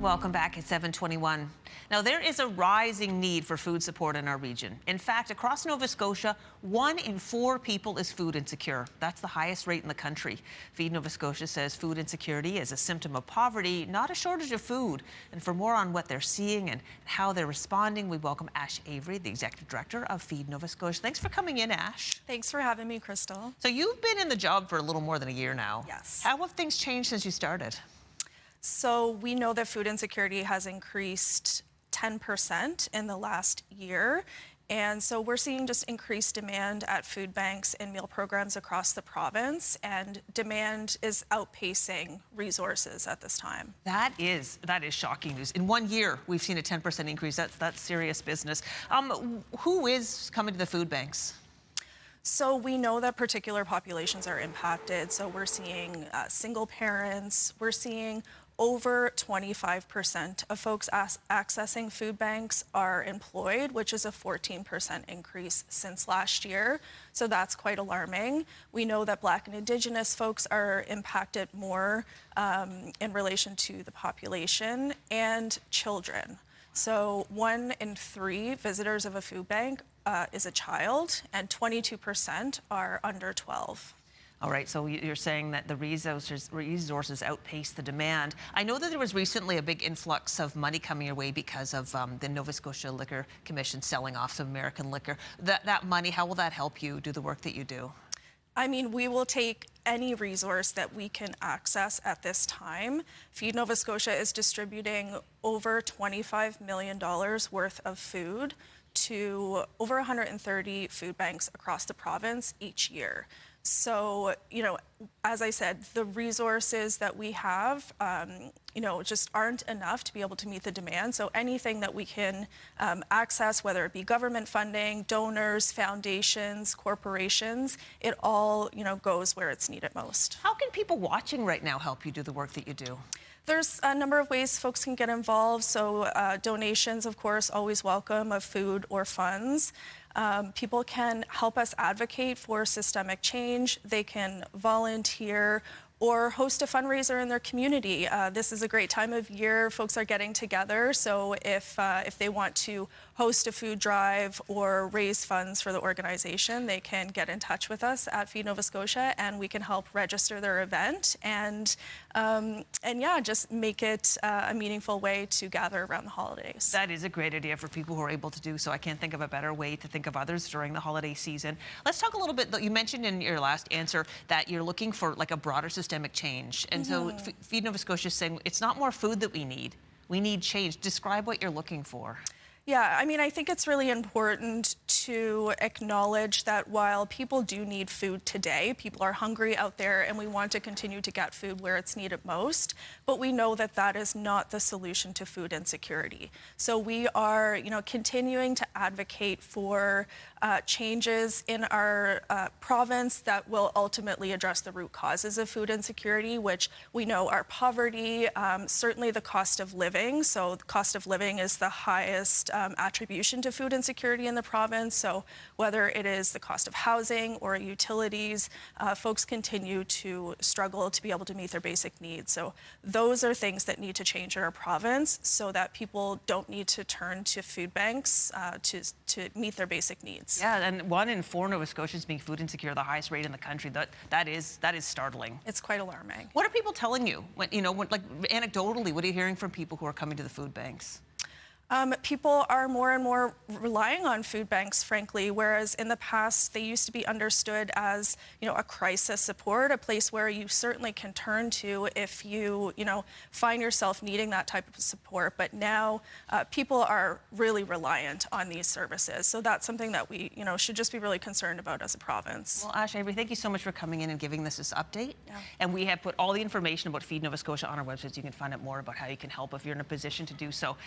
Welcome back at 7:21. Now, there is a rising need for food support in our region. In fact, across Nova Scotia, 1 in 4 people is food insecure. That's the highest rate in the country. Feed Nova Scotia says food insecurity is a symptom of poverty, not a shortage of food. And for more on what they're seeing and how they're responding, we welcome Ash Avery, the Executive Director of Feed Nova Scotia. Thanks for coming in, Ash. Thanks for having me, Crystal. So you've been in the job for a little more than a year now. Yes. How have things changed since you started? So we know that food insecurity has increased 10% in the last year. And so we're seeing just increased demand at food banks and meal programs across the province, and demand is outpacing resources at this time. That is shocking news. In 1 year, we've seen a 10% increase. That's serious business. Who is coming to the food banks? So we know that particular populations are impacted. So we're seeing single parents, we're seeing over 25% of folks accessing food banks are employed, which is a 14% increase since last year. So that's quite alarming. We know that Black and Indigenous folks are impacted more in relation to the population, and children. So 1 in 3 visitors of a food bank is a child, and 22% are under 12. All right, so you're saying that the resources outpace the demand. I know that there was recently a big influx of money coming your way because of the Nova Scotia Liquor Commission selling off some American liquor. That money, how will that help you do the work that you do? I mean, we will take any resource that we can access at this time. Feed Nova Scotia is distributing over $25 million worth of food to over 130 food banks across the province each year. So, as I said, the resources that we have, just aren't enough to be able to meet the demand. So anything that we can access, whether it be government funding, donors, foundations, corporations, it all, goes where it's needed most. How can people watching right now help you do the work that you do? There's a number of ways folks can get involved. So donations, of course, always welcome, of food or funds. People can help us advocate for systemic change. They can volunteer or host a fundraiser in their community. This is a great time of year. Folks are getting together. So if they want to host a food drive or raise funds for the organization, they can get in touch with us at Feed Nova Scotia, and we can help register their event and yeah, just make it a meaningful way to gather around the holidays. That is a great idea for people who are able to do so. I can't think of a better way to think of others during the holiday season. Let's talk a little bit. You mentioned in your last answer that you're looking for like a broader systemic change. And so Feed Nova Scotia is saying it's not more food that we need change. Describe what you're looking for. Yeah, I mean, I think it's really important to acknowledge that while people do need food today, people are hungry out there, and we want to continue to get food where it's needed most, but we know that that is not the solution to food insecurity. So we are, continuing to advocate for changes in our province that will ultimately address the root causes of food insecurity, which we know are poverty, certainly the cost of living. So the cost of living is the highest attribution to food insecurity in the province. So whether it is the cost of housing or utilities, folks continue to struggle to be able to meet their basic needs. So those are things that need to change in our province so that people don't need to turn to food banks to meet their basic needs. Yeah, and 1 in 4 Nova Scotians being food insecure, the highest rate in the country. That is startling. It's quite alarming. What are people telling you? Like anecdotally, what are you hearing from people who are coming to the food banks? People are more and more relying on food banks, frankly, whereas in the past they used to be understood as, a crisis support, a place where you certainly can turn to if you, find yourself needing that type of support. But now people are really reliant on these services. So that's something that we, should just be really concerned about as a province. Well, Ash Avery, thank you so much for coming in and giving us this update. Yeah. And we have put all the information about Feed Nova Scotia on our website, so you can find out more about how you can help if you're in a position to do so.